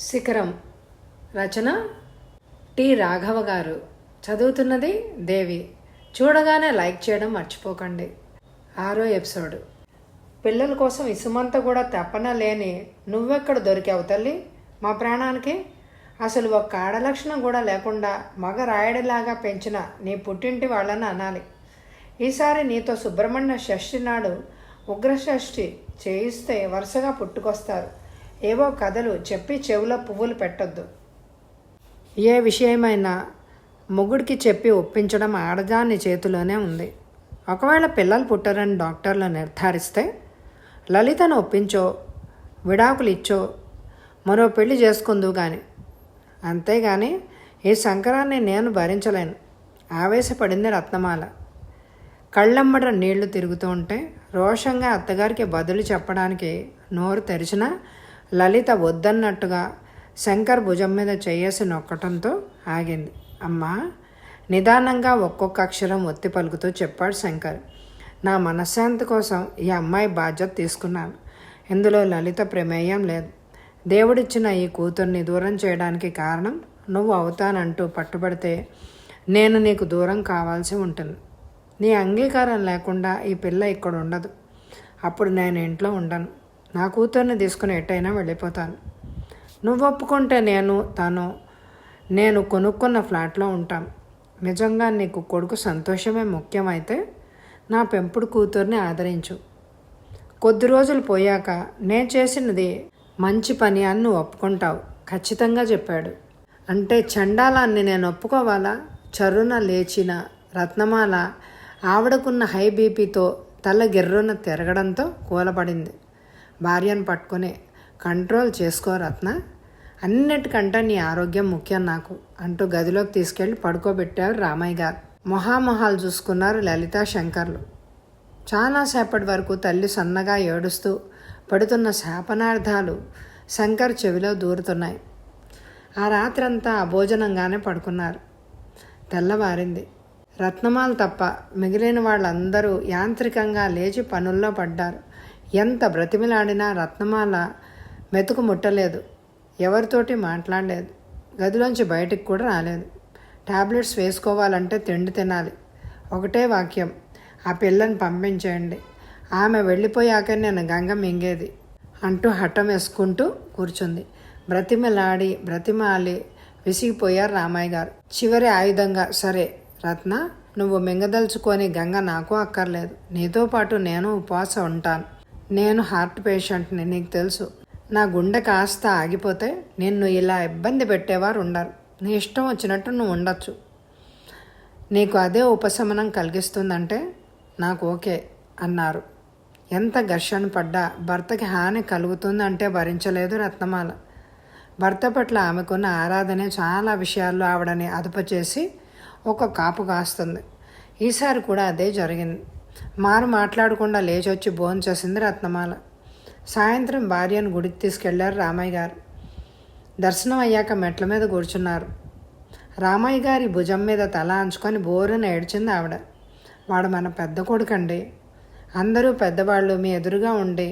శిఖరం రచన టి రాఘవ గారు. చదువుతున్నది దేవి. చూడగానే లైక్ చేయడం మర్చిపోకండి. 6వ ఎపిసోడ్. పిల్లల కోసం ఇసుమంత కూడా తప్పన లేని నువ్వెక్కడ దొరికావు తల్లి మా ప్రాణానికి? అసలు ఒక్క ఆడలక్షణం కూడా లేకుండా మగ రాయడిలాగా పెంచిన నీ పుట్టింటి వాళ్ళని అనాలి. ఈసారి నీతో సుబ్రహ్మణ్య షష్ఠి నాడు ఉగ్రషష్ఠి చేయిస్తే వరుసగా పుట్టుకొస్తారు. ఏవో కథలు చెప్పి చెవిలో పువ్వులు పెట్టొద్దు. ఏ విషయమైనా మొగుడికి చెప్పి ఒప్పించడం ఆడదాని చేతిలోనే ఉంది. ఒకవేళ పిల్లలు పుట్టరని డాక్టర్లు నిర్ధారిస్తే లలితను ఒప్పించో, విడాకులు ఇచ్చో, మరో పెళ్లి చేసుకుందు కానీ. అంతేగాని ఈ సంకరాన్ని నేను భరించలేను. ఆవేశపడింది రత్నమాల. కళ్ళమ్మడ నీళ్లు తిరుగుతూ ఉంటే రోషంగా అత్తగారికి బదులు చెప్పడానికి నోరు తెరిచినా లలిత వద్దన్నట్టుగా శంకర్ భుజం మీద చేయేసి నొక్కటంతో ఆగింది. అమ్మా, నిదానంగా ఒక్కొక్క అక్షరం ఒత్తి పలుకుతూ చెప్పాడు శంకర్. నా మనశ్శాంతి కోసం ఈ అమ్మాయి బాధ్యత తీసుకున్నాను. ఇందులో లలిత ప్రమేయం లేదు. దేవుడిచ్చిన ఈ కూతుర్ని దూరం చేయడానికి కారణం నువ్వు అవుతానంటూ పట్టుబడితే నేను నీకు దూరం కావాల్సి ఉంటుంది. నీ అంగీకారం లేకుండా ఈ పిల్ల ఇక్కడ ఉండదు. అప్పుడు నేను ఇంట్లో ఉండను. నా కూతుర్ని తీసుకుని ఎట్టయినా వెళ్ళిపోతాను. నువ్వు ఒప్పుకుంటే నేను కొనుక్కున్న ఫ్లాట్లో ఉంటాం. నిజంగా నీకు కొడుకు సంతోషమే ముఖ్యమైతే నా పెంపుడు కూతుర్ని ఆదరించు. కొద్ది రోజులు పోయాక నేను చేసినది మంచి పని అని నువ్వు ఒప్పుకుంటావు ఖచ్చితంగా చెప్పాడు. అంటే చండాలాన్ని నేను ఒప్పుకోవాలా? చర్రున లేచిన రత్నమాల ఆవిడకున్న హై బీపీతో తల గిర్రున తిరగడంతో కూలపడింది. భార్యను పట్టుకుని కంట్రోల్ చేసుకో రత్న, అన్నిటికంటే నీ ఆరోగ్యం ముఖ్యం నాకు అంటూ గదిలోకి తీసుకెళ్లి పడుకోబెట్టారు రామయ్య గారు. మొహామొహాలు చూసుకున్నారు లలిత శంకర్లు. చాలాసేపటి వరకు తల్లి సన్నగా ఏడుస్తూ పడుతున్న శాపనార్థాలు శంకర్ చెవిలో దూరుతున్నాయి. ఆ రాత్రంతా అభోజనంగానే పడుకున్నారు. తెల్లవారింది. రత్నమాల తప్ప మిగిలిన వాళ్ళందరూ యాంత్రికంగా లేచి పనుల్లో పడ్డారు. ఎంత బ్రతిమిలాడినా రత్నమాల మెతుకు ముట్టలేదు. ఎవరితోటి మాట్లాడలేదు. గదిలోంచి బయటికి కూడా రాలేదు. టాబ్లెట్స్ వేసుకోవాలంటే తిండి తినాలి. ఒకటే వాక్యం, ఆ పిల్లని పంపించేయండి. ఆమె వెళ్ళిపోయాక నేను గంగ మింగేది అంటూ హఠం వేసుకుంటూ కూర్చుంది. బ్రతిమాలి విసిగిపోయారు రామయ్య గారు. చివరి ఆయుధంగా, సరే రత్న, నువ్వు మింగదలుచుకొని గంగ నాకు అక్కర్లేదు. నీతో పాటు నేను ఉపవాసం ఉంటాను. నేను హార్ట్ పేషెంట్ని, నీకు తెలుసు. నా గుండె కాస్త ఆగిపోతే నిన్ను ఇలా ఇబ్బంది పెట్టేవారు ఉండరు. నీ ఇష్టం వచ్చినట్టు నువ్వు ఉండొచ్చు. నీకు అదే ఉపశమనం కలిగిస్తుందంటే నాకు ఓకే అన్నారు. ఎంత ఘర్షణ పడ్డా భర్తకి హాని కలుగుతుందంటే భరించలేదు రత్నమాల. భర్త పట్ల ఆమెకున్న ఆరాధనే చాలా విషయాల్లో ఆవిడని అదుపు చేసి ఒక కాపు కాస్తుంది. ఈసారి కూడా అదే జరిగింది. మాట్లాడకుండా లేచొచ్చి భోంచేసింది రత్నమాల. సాయంత్రం భార్యను గుడికి తీసుకెళ్లారు రామయ్య గారు. దర్శనం అయ్యాక మెట్ల మీద కూర్చున్నారు. రామయ్య గారి భుజం మీద తల అంచుకొని బోరున ఏడ్చింది ఆవిడ. వాడు మన పెద్ద కొడుకండి. అందరూ పెద్దవాళ్ళు మీ ఎదురుగా ఉండి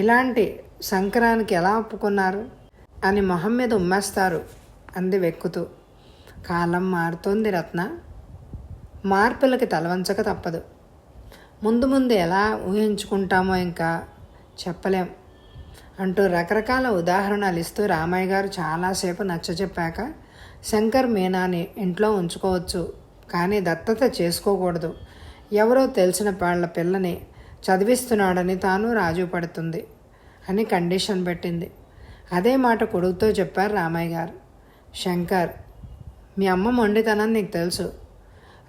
ఇలాంటి సంక్రానికి ఎలా ఒప్పుకున్నారు అని మొహం మీద ఉమ్మేస్తారు అంది వెక్కుతూ. కాలం మారుతోంది రత్న. మార్పులకి తలవంచక తప్పదు. ముందు ఎలా ఊహించుకుంటామో ఇంకా చెప్పలేం అంటూ రకరకాల ఉదాహరణలు ఇస్తూ రామయ్య గారు చాలాసేపు నచ్చజెప్పాక, శంకర్ మీనాని ఇంట్లో ఉంచుకోవచ్చు కానీ దత్తత చేసుకోకూడదు. ఎవరో తెలిసిన వాళ్ళ పిల్లని చదివిస్తున్నాడని తాను రాజీ పడుతుంది అని కండిషన్ పెట్టింది. అదే మాట కొడుకుతో చెప్పారు రామయ్య గారు. శంకర్, మీ అమ్మ మొండితనం నీకు తెలుసు.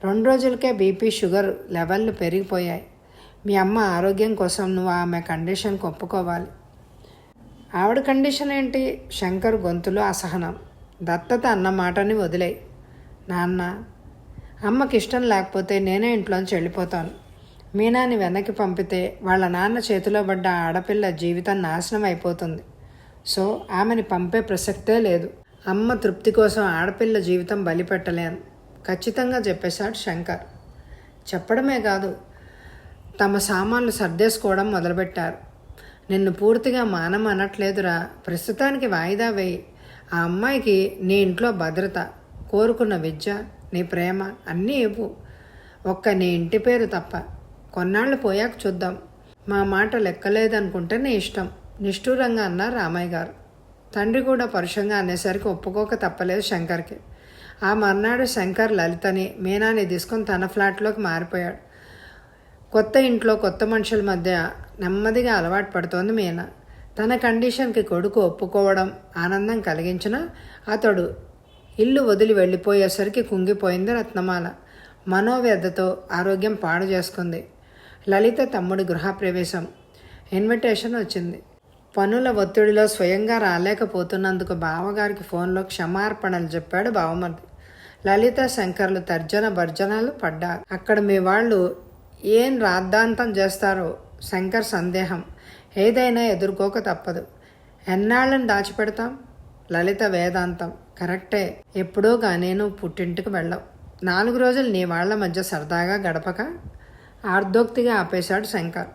2 రోజులకే బీపీ షుగర్ లెవెల్లు పెరిగిపోయాయి. మీ అమ్మ ఆరోగ్యం కోసం నువ్వు ఆమె కండిషన్కి ఒప్పుకోవాలి. ఆవిడ కండిషన్ ఏంటి? శంకర్ గొంతులో అసహనం. దత్తత అన్న మాటని వదిలేయి నాన్న. అమ్మకి ఇష్టం లేకపోతే నేనే ఇంట్లోంచి వెళ్ళిపోతాను. మీనాని వెనక్కి పంపితే వాళ్ళ నాన్న చేతిలో పడ్డ ఆడపిల్ల జీవితం నాశనం అయిపోతుంది. సో ఆమెని పంపే ప్రసక్తే లేదు. అమ్మ తృప్తి కోసం ఆడపిల్ల జీవితం బలిపెట్టలేను ఖచ్చితంగా చెప్పేశాడు శంకర్. చెప్పడమే కాదు, తమ సామాన్లు సర్దేసుకోవడం మొదలుపెట్టారు. నిన్ను పూర్తిగా మానమనట్లేదురా, ప్రస్తుతానికి వాయిదా వేయి. ఆ అమ్మాయికి నీ ఇంట్లో భద్రత, కోరుకున్న విద్య, నీ ప్రేమ అన్నీ ఇవ్వు. ఒక్క నీ ఇంటి పేరు తప్ప. కొన్నాళ్ళు పోయాక చూద్దాం. మా మాట లెక్కలేదనుకుంటే నీ ఇష్టం, నిష్ఠూరంగా అన్నారు రామయ్య గారు. తండ్రి కూడా పరుషంగా అనేసరికి ఒప్పుకోక తప్పలేదు శంకర్కి. ఆ మర్నాడు శంకర్ లలితని, మీనాని తీసుకొని తన ఫ్లాట్లోకి మారిపోయాడు. కొత్త ఇంట్లో కొత్త మనుషుల మధ్య నెమ్మదిగా అలవాటు పడుతోంది మీనా. తన కండిషన్కి కొడుకు ఒప్పుకోవడం ఆనందం కలిగించినా అతడు ఇల్లు వదిలి వెళ్ళిపోయేసరికి కుంగిపోయింది రత్నమాల. మనోవ్యధతో ఆరోగ్యం పాడు చేసుకుంది. లలిత తమ్ముడి గృహప్రవేశం ఇన్విటేషన్ వచ్చింది. పనుల ఒత్తిడిలో స్వయంగా రాలేకపోతున్నందుకు బావగారికి ఫోన్లో క్షమార్పణలు చెప్పాడు బావమర్ది. లలిత శంకర్లు తర్జన భర్జనలు పడ్డారు. అక్కడ మీ వాళ్ళు ఏం రాద్ధాంతం చేస్తారో శంకర్ సందేహం. ఏదైనా ఎదుర్కోక తప్పదు. ఎన్నాళ్ళని దాచిపెడతాం? లలిత వేదాంతం. కరెక్టే, ఎప్పుడో కానీ నువ్వు పుట్టింటికి వెళ్ళవు. 4 రోజులు నీ వాళ్ల మధ్య సరదాగా గడపక? ఆర్దోక్తిగా ఆపేశాడు శంకర్.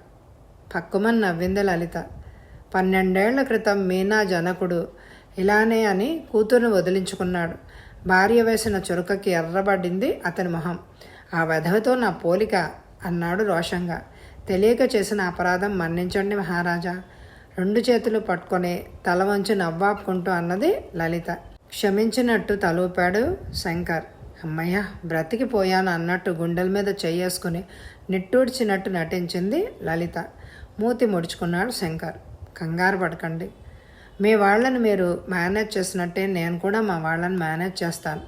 పక్కుమని నవ్వింది లలిత. 12 ఏళ్ల క్రితం మీనా జనకుడు ఇలానే అని కూతురును వదిలించుకున్నాడు. భార్య వేసిన చురుకకి ఎర్రబడింది అతని మొహం. ఆ వెధవతో నా పోలిక అన్నాడు రోషంగా. తెలియక చేసిన అపరాధం మన్నించండి మహారాజా. 2 చేతులు పట్టుకొని తల వంచి నవ్వాపుకుంటూ అన్నది లలిత. క్షమించినట్టు తలూపాడు శంకర్. అమ్మయ్య, బ్రతికిపోయాను అన్నట్టు గుండెల మీద చెయ్యేసుకుని నిట్టూడ్చినట్టు నటించింది లలిత. మూతి ముడుచుకున్నాడు శంకర్. కంగారు పడకండి. మీ వాళ్ళని మీరు మేనేజ్ చేసినట్టే నేను కూడా మా వాళ్ళని మేనేజ్ చేస్తాను.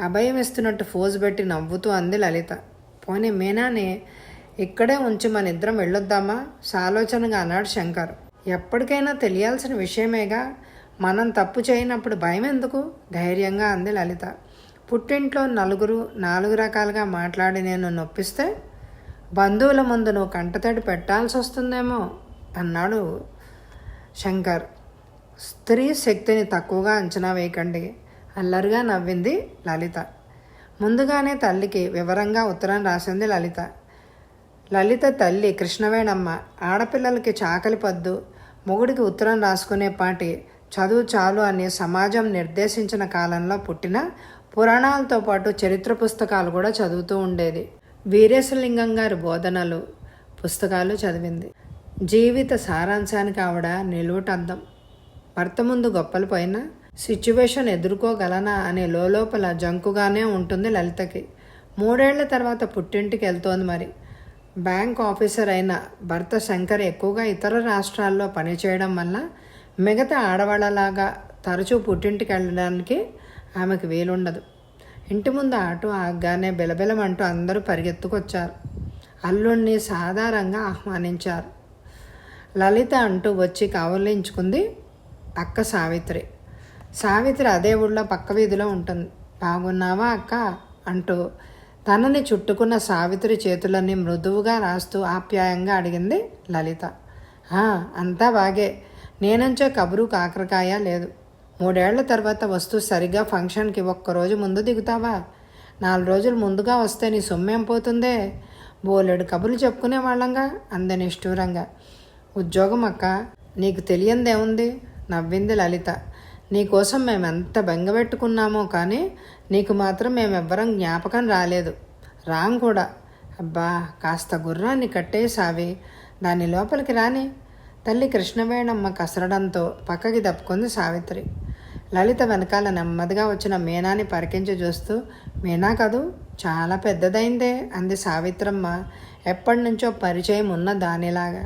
అభయం ఇస్తున్నట్టు ఫోజు పెట్టి నవ్వుతూ అంది లలిత. పోనీ మీనాని ఇక్కడే ఉంచి మన ఇద్దరం వెళ్ళొద్దామా సాలోచనగా అన్నాడు శంకర్. ఎప్పటికైనా తెలియాల్సిన విషయమేగా, మనం తప్పు చేయనప్పుడు భయం ఎందుకు? ధైర్యంగా అంది లలిత. పుట్టింట్లో నలుగురు 4 రకాలుగా మాట్లాడి నేను నొప్పిస్తే బంధువుల ముందు నువ్వు కంటతడి పెట్టాల్సి వస్తుందేమో అన్నాడు శంకర్. స్త్రీ శక్తిని తక్కువగా అంచనా వేయకండి అల్లరిగా నవ్వింది లలిత. ముందుగానే తల్లికి వివరంగా ఉత్తరం రాసింది లలిత. లలిత తల్లి కృష్ణవేణమ్మ ఆడపిల్లలకి చాకలి పద్దు, మొగుడికి ఉత్తరం రాసుకునేపాటి చదువు చాలు అని సమాజం నిర్దేశించిన కాలంలో పుట్టిన పురాణాలతో పాటు చరిత్ర పుస్తకాలు కూడా చదువుతూ ఉండేది. వీరేశలింగం గారి బోధనలు పుస్తకాలు చదివింది. జీవిత సారాంశానికి ఆవిడ నిలువుటద్దం. భర్త ముందు గొప్పలు పోయినా సిచ్యువేషన్ ఎదుర్కోగలనా అనే లోపల జంకుగానే ఉంటుంది లలితకి. 3 ఏళ్ల తర్వాత పుట్టింటికి వెళ్తోంది మరి. బ్యాంక్ ఆఫీసర్ అయిన భర్త శంకర్ ఎక్కువగా ఇతర రాష్ట్రాల్లో పనిచేయడం వల్ల మిగతా ఆడవాళ్ళలాగా తరచూ పుట్టింటికి వెళ్ళడానికి ఆమెకు వీలుండదు. ఇంటి ముందు ఆటో ఆగ్గానే బిలబిలమంటూ అందరూ పరిగెత్తుకొచ్చారు. అల్లుణ్ణి సాధారణంగా ఆహ్వానించారు. లలిత అంటూ వచ్చి కౌలించుకుంది అక్క సావిత్రి. సావిత్రి అదే ఊళ్ళో పక్క వీధిలో ఉంటుంది. బాగున్నావా అక్క అంటూ తనని చుట్టుకున్న సావిత్రి చేతులన్నీ మృదువుగా రాస్తూ ఆప్యాయంగా అడిగింది లలిత. అంతా బాగే. నేనంచే కబురు కాకరకాయ లేదు. 3 ఏళ్ల తర్వాత వస్తూ సరిగ్గా ఫంక్షన్కి 1 రోజు ముందు దిగుతావా? 4 రోజులు ముందుగా వస్తే నీ సొమ్మేం పోతుందే? బోలెడు కబుర్లు చెప్పుకునే వాళ్ళంగా అంది నిష్ఠూరంగా. ఉద్యోగం అక్క, నీకు తెలియందేముంది నవ్వింది లలిత. నీకోసం మేమెంత బెంగబెట్టుకున్నామో కానీ నీకు మాత్రం మేమెవ్వరం జ్ఞాపకం రాలేదు. రాం కూడా. అబ్బా, కాస్త గుర్రాన్ని కట్టేసావి, దాని లోపలికి రాని. తల్లి కృష్ణవేణమ్మ కసరడంతో పక్కకి తప్పుకుంది సావిత్రి. లలిత వెనకాల నెమ్మదిగా వచ్చిన మీనాని పరికించి చూస్తూ, మీనా కదూ, చాలా పెద్దదైందే అంది సావిత్రమ్మ ఎప్పటి నుంచో పరిచయం ఉన్న దానిలాగా.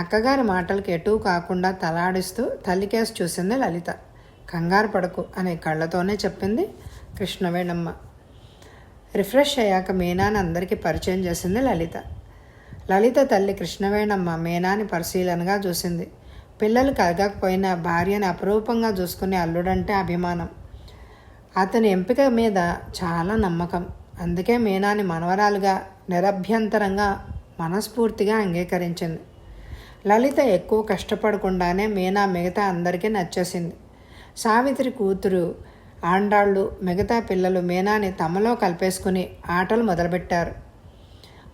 అక్కగారి మాటలకు ఎటూ కాకుండా తలాడిస్తూ తల్లికేసి చూసింది లలిత. కంగారు పడకు అనే కళ్ళతోనే చెప్పింది కృష్ణవేణమ్మ. రిఫ్రెష్ అయ్యాక మీనాని అందరికీ పరిచయం చేసింది లలిత. లలిత తల్లి కృష్ణవేణమ్మ మీనాని పరిశీలనగా చూసింది. పిల్లలు కలగకపోయినా భార్యని అపురూపంగా చూసుకునే అల్లుడంటే అభిమానం. అతని ఎంపిక మీద చాలా నమ్మకం. అందుకే మీనాని మనవరాలుగా నిరభ్యంతరంగా మనస్ఫూర్తిగా అంగీకరించింది. లలిత ఎక్కువ కష్టపడకుండానే మీనా మిగతా అందరికీ నచ్చేసింది. సావిత్రి కూతురు ఆండాళ్ళు మిగతా పిల్లలు మీనాని తమలో కలిపేసుకుని ఆటలు మొదలుపెట్టారు.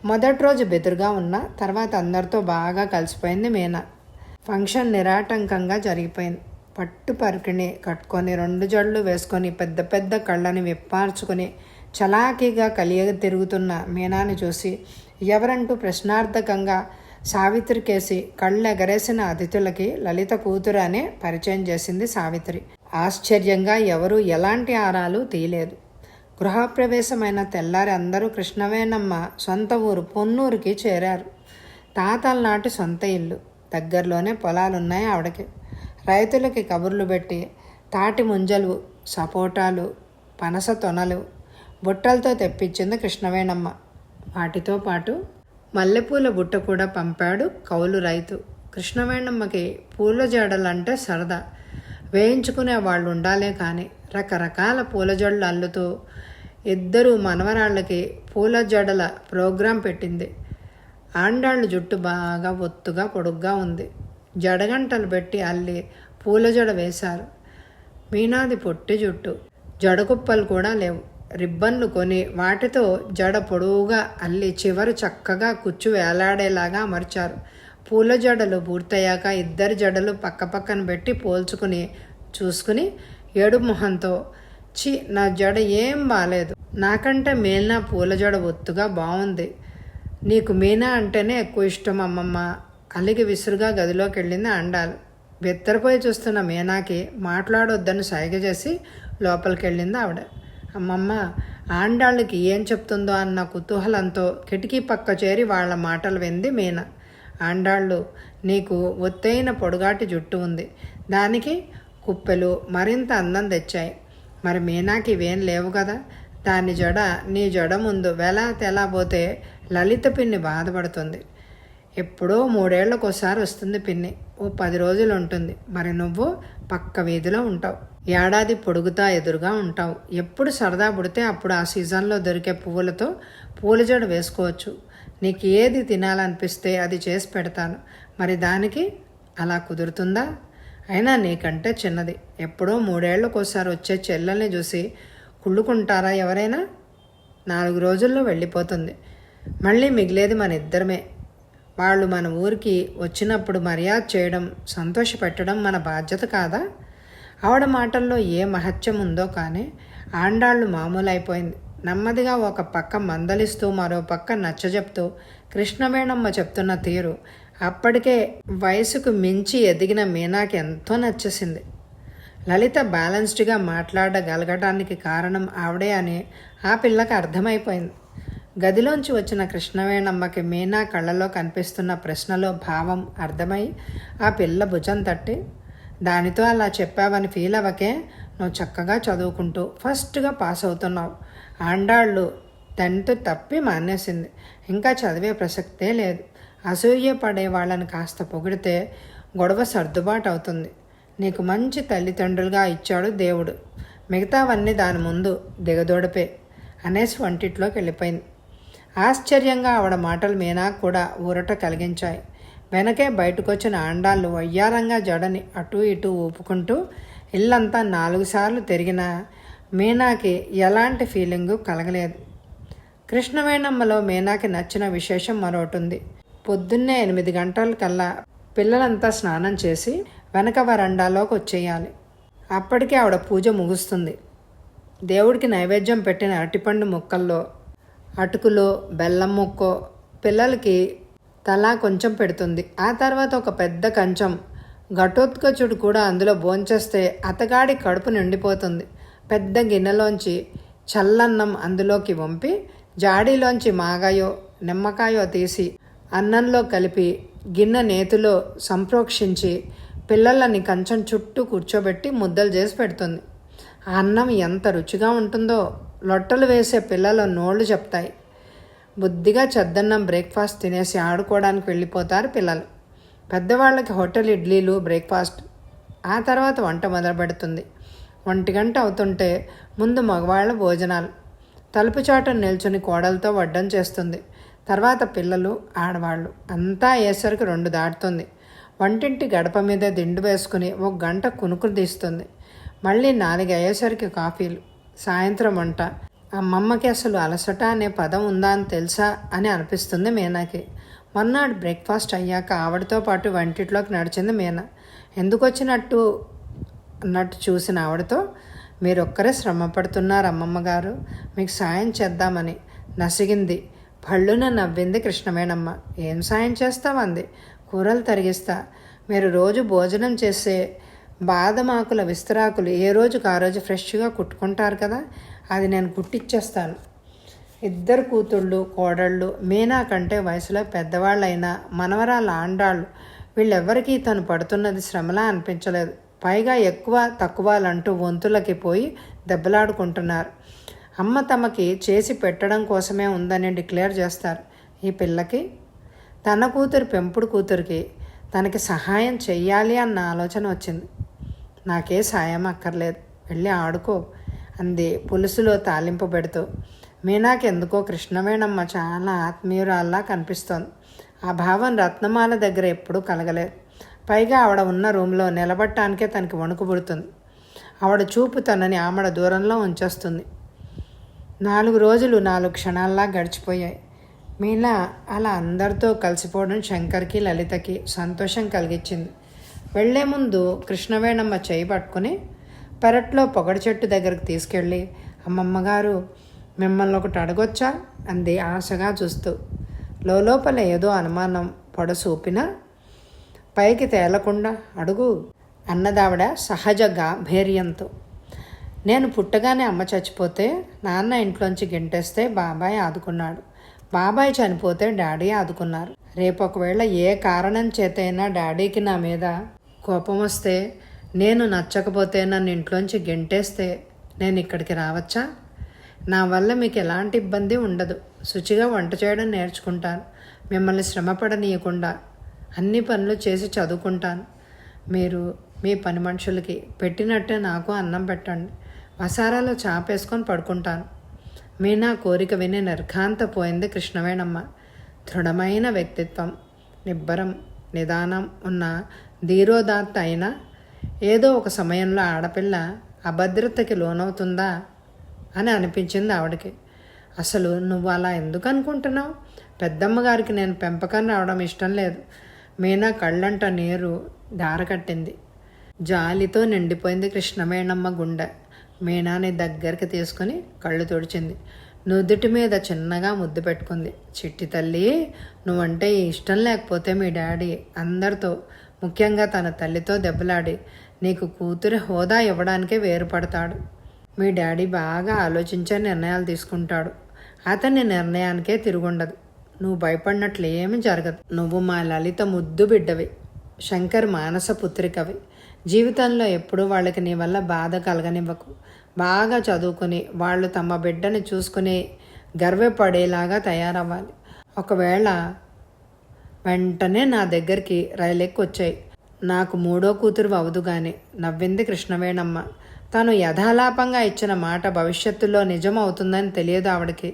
మొదటి రోజు బెదురుగా ఉన్న తర్వాత అందరితో బాగా కలిసిపోయింది మీనా. ఫంక్షన్ నిరాటంకంగా జరిగిపోయింది. పట్టు పరికిణి కట్టుకొని 2 జడలు వేసుకొని పెద్ద పెద్ద కళ్ళని విప్పార్చుకొని చలాకీగా కలియ తిరుగుతున్న మీనాని చూసి ఎవరంటూ ప్రశ్నార్థకంగా సావిత్రికేసి కళ్ళెగరేసిన అతిథులకి లలిత కూతురు అనే పరిచయం చేసింది సావిత్రి. ఆశ్చర్యంగా ఎవరూ ఎలాంటి ఆరాలు తీయలేదు. గృహప్రవేశమైన తెల్లారి అందరూ కృష్ణవేణమ్మ సొంత ఊరు పొన్నూరుకి చేరారు. తాతల నాటి సొంత ఇల్లు, దగ్గరలోనే పొలాలున్నాయి ఆవిడకి. రైతులకి కబుర్లు పెట్టి తాటి ముంజలు, సపోటాలు, పనస తొనలు బుట్టలతో తెప్పించింది కృష్ణవేణమ్మ. వాటితో పాటు మల్లెపూల బుట్ట కూడా పంపాడు కౌలు రైతు. కృష్ణవేణమ్మకి పూల జడలంటే సరదా. వేయించుకునే వాళ్ళు ఉండాలే కానీ రకరకాల పూల జడలు అల్లుతూ 2 మనవరాళ్ళకి పూల జడల ప్రోగ్రాం పెట్టింది. ఆండాళ్ళు జుట్టు బాగా ఒత్తుగా పొడుగ్గా ఉంది. జడగంటలు పెట్టి అల్లి పూల జడ వేశారు. మీనాది పొట్టి జుట్టు, జడకుప్పలు కూడా లేవు. రిబ్బన్లు కొని వాటితో జడ పొడవుగా అల్లి చివరి చక్కగా కుచ్చు వేలాడేలాగా అమర్చారు. పూల జడలు పూర్తయ్యాక 2 జడలు పక్కపక్కన పెట్టి పోల్చుకుని చూసుకుని ఏడు మొహంతో, చి నా జడ ఏం బాలేదు, నాకంటే మీనా పూల జడ ఒత్తుగా బాగుంది, నీకు మీనా అంటేనే ఎక్కువ ఇష్టం అమ్మమ్మ, అలిగి విసురుగా గదిలోకి వెళ్ళింది ఆండాలు. బెత్తరపోయి చూస్తున్న మీనాకి మాట్లాడొద్దని సైగ చేసి లోపలికి వెళ్ళింది ఆవిడ. అమ్మమ్మ, ఆండాళ్ళకి ఏం చెప్తుందో అన్న కుతూహలంతో కిటికీ పక్క చేరి వాళ్ళ మాటలు వింది మీనా. ఆండాళ్ళు, నీకు ఒత్తైన పొడుగాటి జుట్టు ఉంది, దానికి కుప్పెలు మరింత అందం తెచ్చాయి. మరి మీనాకి ఇవేం లేవు కదా, దాని జడ నీ జడ ముందు వెలా తెలాబోతే లలిత పిన్ని బాధపడుతుంది. ఎప్పుడో 3 ఏళ్లకోసారి వస్తుంది పిన్ని, ఓ 10 రోజులు ఉంటుంది. మరి నువ్వు పక్క వీధిలో ఉంటావు, ఏడాది పొడుగుతా ఎదురుగా ఉంటావు. ఎప్పుడు సరదా పుడితే అప్పుడు ఆ సీజన్లో దొరికే పువ్వులతో పూల జడ వేసుకోవచ్చు. నీకు ఏది తినాలనిపిస్తే అది చేసి పెడతాను. మరి దానికి అలా కుదురుతుందా? అయినా నీకంటే చిన్నది, ఎప్పుడో 3 ఏళ్లకోసారి వచ్చే చెల్లెల్ని చూసి కుళ్ళుకుంటారా ఎవరైనా? 4 రోజుల్లో వెళ్ళిపోతుంది. మళ్ళీ మిగిలేది మన ఇద్దరమే. వాళ్ళు మన ఊరికి వచ్చినప్పుడు మర్యాద చేయడం, సంతోషపెట్టడం మన బాధ్యత కాదా? ఆవిడ మాటల్లో ఏ మహత్యం ఉందో కానీ ఆండాళ్ళు మామూలైపోయింది. నెమ్మదిగా ఒక పక్క మందలిస్తూ మరో పక్క నచ్చజెప్తూ కృష్ణవేణమ్మ చెప్తున్న తీరు అప్పటికే వయసుకు మించి ఎదిగిన మీనాకి ఎంతో నచ్చేసింది. లలిత బ్యాలెన్స్డ్గా మాట్లాడగలగడానికి కారణం ఆవిడే అని ఆ పిల్లకి అర్థమైపోయింది. గదిలోంచి వచ్చిన కృష్ణవేణమ్మకి మీనా కళ్ళలో కనిపిస్తున్న ప్రశ్నలో భావం అర్థమై ఆ పిల్ల భుజం తట్టి, దానితో అలా చెప్పావని ఫీల్ అవ్వకే, నువ్వు చక్కగా చదువుకుంటూ ఫస్ట్గా పాస్ అవుతున్నావు. ఆండాళ్ళు 10th తప్పి మానేసింది, ఇంకా చదివే ప్రసక్తే లేదు. అసూయ పడే వాళ్ళని కాస్త పొగిడితే గొడవ సర్దుబాటు అవుతుంది. నీకు మంచి తల్లిదండ్రులుగా ఇచ్చాడు దేవుడు, మిగతావన్నీ దాని ముందు దిగదోడిపే అనేసి వంటిట్లోకి వెళ్ళిపోయింది. ఆశ్చర్యంగా ఆవిడ మాటలు మీనాకు కూడా ఊరట కలిగించాయి. వెనకే బయటకొచ్చిన ఆండాళ్ళు వయ్యారంగా జడని అటూ ఇటూ ఊపుకుంటూ ఇల్లంతా 4 సార్లు తిరిగినా మీనాకి ఎలాంటి ఫీలింగు కలగలేదు. కృష్ణవేణమ్మలో మీనాకి నచ్చిన విశేషం మరొకటి ఉంది. పొద్దున్నే 8 గంటలకల్లా పిల్లలంతా స్నానం చేసి వెనక వరండాలోకి వచ్చేయాలి. అప్పటికే ఆవిడ పూజ ముగుస్తుంది. దేవుడికి నైవేద్యం పెట్టిన అరటిపండు ముక్కల్లో అటుకులో బెల్లం ముక్కో పిల్లలకి తలా కొంచెం పెడుతుంది. ఆ తర్వాత ఒక పెద్ద కంచం ఘటోత్కచుడు కూడా అందులో భోంచేస్తే అతగాడి కడుపు నిండిపోతుంది. పెద్ద గిన్నెలోంచి చల్లన్నం అందులోకి వంపి జాడీలోంచి మాగాయో నిమ్మకాయో తీసి అన్నంలో కలిపి గిన్నె నేతిలో సంప్రోక్షించి పిల్లలని కంచం చుట్టూ కూర్చోబెట్టి ముద్దలు చేసి పెడుతుంది. ఆ అన్నం ఎంత రుచిగా ఉంటుందో లొట్టలు వేసే పిల్లల నోళ్ళు చెప్తాయి. బుద్ధిగా చద్దన్నం బ్రేక్ఫాస్ట్ తినేసి ఆడుకోవడానికి వెళ్ళిపోతారు పిల్లలు. పెద్దవాళ్ళకి హోటల్ ఇడ్లీలు బ్రేక్ఫాస్ట్. ఆ తర్వాత వంట మొదలు పెడుతుంది. 1 గంట అవుతుంటే ముందు మగవాళ్ళ భోజనాలు. తలుపు చాటున నిల్చుని కోడలతో వడ్డం చేస్తుంది. తర్వాత పిల్లలు, ఆడవాళ్ళు అంతా అయ్యేసరికి 2 దాటుతుంది. వంటింటి గడప మీద దిండు వేసుకుని 1 గంట కునుకులు తీస్తుంది. మళ్ళీ 4 అయ్యేసరికి కాఫీలు. సాయంత్రం వంట. అమ్మమ్మకి అసలు అలసట అనే పదం ఉందా అని తెలుసా అని అనిపిస్తుంది మీనాకి. మొన్నాడు బ్రేక్ఫాస్ట్ అయ్యాక ఆవిడతో పాటు వంటిట్లోకి నడిచింది మీనా. ఎందుకు వచ్చినట్టు అన్నట్టు చూసిన ఆవిడతో, మీరొక్కరే శ్రమ పడుతున్నారు అమ్మమ్మ గారు, మీకు సాయం చేద్దామని నసిగింది. భళ్ళున నవ్వింది కృష్ణవేణమ్మ. ఏం సాయం చేస్తామంది. కూరలు తరిగిస్తా. మీరు రోజు భోజనం చేసే బాదమాకుల విస్తరాకులు ఏ రోజుకు ఆ రోజు ఫ్రెష్గా కుట్టుకుంటారు కదా, అది నేను కుట్టిచ్చేస్తాను. ఇద్దరు కూతుళ్ళు కోడళ్ళు మీనా కంటే వయసులో పెద్దవాళ్ళైనా మనవరాళ్ళ ఆండాళ్ళు వీళ్ళెవ్వరికీ తను పడుతున్నది శ్రమలా అనిపించలేదు. పైగా ఎక్కువ తక్కువలంటూ వంతులకి పోయి దెబ్బలాడుకుంటున్నారు. అమ్మ తమకి చేసి పెట్టడం కోసమే ఉందని డిక్లేర్ చేస్తారు. ఈ పిల్లకి తన కూతురు పెంపుడు కూతురికి తనకి సహాయం చెయ్యాలి అన్న ఆలోచన వచ్చింది. నాకే సాయం అక్కర్లేదు, వెళ్ళి ఆడుకో అంది పులుసులో తాలింపు పెడుతూ. మీనాకి ఎందుకో కృష్ణవేణమ్మ చాలా ఆత్మీయురాల్లా కనిపిస్తోంది. ఆ భావం రత్నమాల దగ్గర ఎప్పుడూ కలగలేదు. పైగా ఆవిడ ఉన్న రూమ్లో నిలబడటానికే తనకి వణుకు పుడుతుంది. ఆవిడ చూపు తనని ఆమెడ దూరంలో ఉంచేస్తుంది. 4 రోజులు 4 క్షణాల్లా గడిచిపోయాయి. మీనా అలా అందరితో కలిసిపోవడం శంకర్కి లలితకి సంతోషం కలిగించింది. వెళ్లే ముందు కృష్ణవేణమ్మ చేయి పట్టుకుని పెరట్లో పొగడి చెట్టు దగ్గరకు తీసుకెళ్ళి, అమ్మమ్మగారు మిమ్మల్ని ఒకటి అడగొచ్చా అంది ఆశగా చూస్తూ. లోపల ఏదో అనుమానం పొడసూపినా పైకి తేలకుండా అడుగు అన్నదావిడ సహజ గాంభీర్యంతో. నేను పుట్టగానే అమ్మ చచ్చిపోతే నాన్న ఇంట్లోంచి గెంటేస్తే బాబాయ్ ఆదుకున్నాడు. బాబాయ్ చనిపోతే డాడీ ఆదుకున్నారు. రేపు ఒకవేళ ఏ కారణం చేతైనా డాడీకి నా మీద కోపం వస్తే, నేను నచ్చకపోతే నన్ను ఇంట్లోంచి గెంటేస్తే నేను ఇక్కడికి రావచ్చా? నా వల్ల మీకు ఎలాంటి ఇబ్బంది ఉండదు. శుచిగా వంట చేయడం నేర్చుకుంటాను. మిమ్మల్ని శ్రమపడనీయకుండా అన్ని పనులు చేసి చదువుకుంటాను. మీరు మీ పని మనుషులకి పెట్టినట్టే నాకు అన్నం పెట్టండి. వసారాలో చాపేసుకొని పడుకుంటాను. మీనా కోరిక విని నిర్ఘాంతపోయింది కృష్ణవేణమ్మ. దృఢమైన వ్యక్తిత్వం, నిబ్బరం, నిదానం ఉన్న ధీరోదాత్త అయినా ఏదో ఒక సమయంలో ఆడపిల్ల అభద్రతకి లోనవుతుందా అని అనిపించింది ఆవిడకి. అసలు నువ్వు అలా ఎందుకు అనుకుంటున్నావు? పెద్దమ్మగారికి నేను పెంపకం రావడం ఇష్టం లేదు. మీనా కళ్ళంట నీరు దారకట్టింది. జాలితో నిండిపోయింది కృష్ణవేణమ్మ గుండె. మీనాని దగ్గరికి తీసుకుని కళ్ళు తుడిచింది. నుదుటి మీద చిన్నగా ముద్దు పెట్టుకుంది. చిట్టి తల్లి, నువ్వంటే ఇష్టం లేకపోతే మీ డాడీ అందరితో, ముఖ్యంగా తన తల్లితో దెబ్బలాడి నీకు కూతురి హోదా ఇవ్వడానికే వేరుపడతాడు. మీ డాడీ బాగా ఆలోచించే నిర్ణయాలు తీసుకుంటాడు. అతని నిర్ణయానికే తిరుగుండదు. నువ్వు భయపడినట్లు ఏమీ జరగదు. నువ్వు మా లలిత ముద్దు బిడ్డవి, శంకర్ మానస పుత్రికవి. జీవితంలో ఎప్పుడూ వాళ్ళకి నీ వల్ల బాధ కలగనివ్వకు. బాగా చదువుకుని వాళ్ళు తమ బిడ్డని చూసుకుని గర్వపడేలాగా తయారవ్వాలి. ఒకవేళ వెంటనే నా దగ్గరికి రైలెక్కి వచ్చాయి. నాకు 3వ కూతురు అవదు గాని నవ్వింది కృష్ణవేణమ్మ. తను యథాలాపంగా ఇచ్చిన మాట భవిష్యత్తులో నిజం అవుతుందని తెలియదు ఆవిడకి.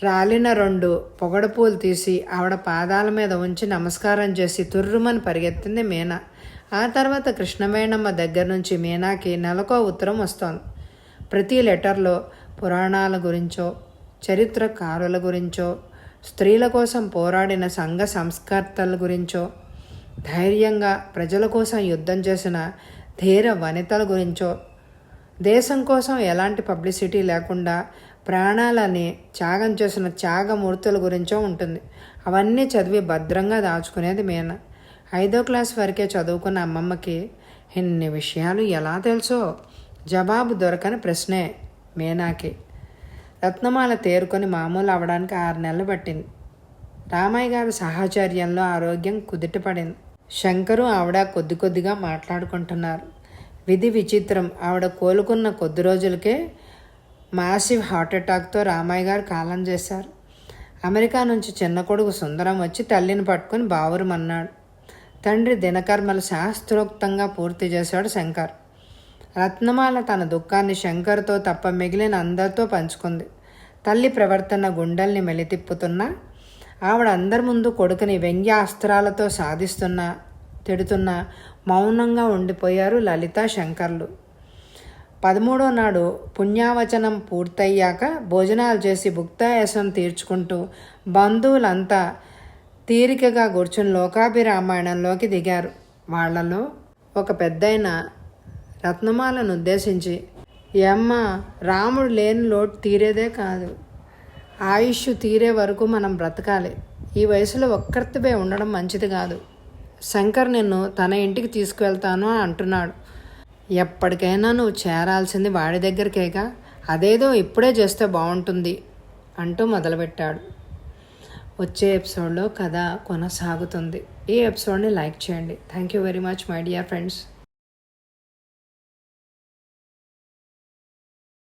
రాలిన 2 పొగడపూలు తీసి ఆవిడ పాదాల మీద ఉంచి నమస్కారం చేసి తుర్రుమని పరిగెత్తింది మీనా. ఆ తర్వాత కృష్ణవేణమ్మ దగ్గర నుంచి మీనాకి నెలకో ఉత్తరం వస్తోంది. ప్రతి లెటర్లో పురాణాల గురించో, చరిత్రకారుల గురించో, స్త్రీల కోసం పోరాడిన సంఘ సంస్కర్తల గురించో, ధైర్యంగా ప్రజల కోసం యుద్ధం చేసిన ధీర వనితల గురించో, దేశం కోసం ఎలాంటి పబ్లిసిటీ లేకుండా ప్రాణాలని త్యాగం చేసిన త్యాగమూర్తుల గురించో ఉంటుంది. అవన్నీ చదివి భద్రంగా దాచుకునేది మీనా. 5వ క్లాస్ వరకే చదువుకున్న అమ్మమ్మకి ఇన్ని విషయాలు ఎలా తెలుసో జవాబు దొరకని ప్రశ్నే మీనాకి. రత్నమాల తేరుకొని మామూలు అవడానికి 6 నెలలు పట్టింది. రామయ్య గారి సాహచర్యంలో ఆరోగ్యం కుదుటపడింది. శంకరు ఆవిడ కొద్ది కొద్దిగా మాట్లాడుకుంటున్నారు. విధి విచిత్రం, ఆవిడ కోలుకున్న కొద్ది రోజులకే మాసివ్ హార్ట్అటాక్తో రామయ్య గారు కాలం చేశారు. అమెరికా నుంచి చిన్న కొడుకు సుందరం వచ్చి తల్లిని పట్టుకుని బావురమన్నాడు. తండ్రి దినకర్మలు శాస్త్రోక్తంగా పూర్తి చేశాడు శంకర్. రత్నమాల తన దుఃఖాన్ని శంకర్తో తప్ప మిగిలిన అందరితో పంచుకుంది. తల్లి ప్రవర్తన గుండెల్ని మెలితిప్పుతున్నా, ఆవిడ అందరి ముందు కొడుకుని వ్యంగ్యాస్త్రాలతో సాధిస్తున్నా, తిడుతున్నా మౌనంగా ఉండిపోయారు లలిత, శంకర్లు. 13వ నాడు పుణ్యావచనం పూర్తయ్యాక భోజనాలు చేసి భుక్తాయాసం తీర్చుకుంటూ బంధువులంతా తీరికగా కూర్చుని లోకాభిరామాయణంలోకి దిగారు. వాళ్లలో ఒక పెద్దయిన రత్నమాలను ఉద్దేశించి, ఏమ్మ, రాముడు లేని లోటు తీరేదే కాదు, ఆయుష్ తీరే వరకు మనం బ్రతకాలి. ఈ వయసులో ఒక్కరితివే ఉండడం మంచిది కాదు. శంకర్ నిన్ను తన ఇంటికి తీసుకువెళ్తాను అంటున్నాడు. ఎప్పటికైనా నువ్వు చేరాల్సింది వాడి దగ్గరికేగా, అదేదో ఇప్పుడే చేస్తే బాగుంటుంది అంటూ మొదలుపెట్టాడు. వచ్చే ఎపిసోడ్లో కథ కొనసాగుతుంది. ఈ ఎపిసోడ్ని లైక్ చేయండి. Thank you very much my dear friends.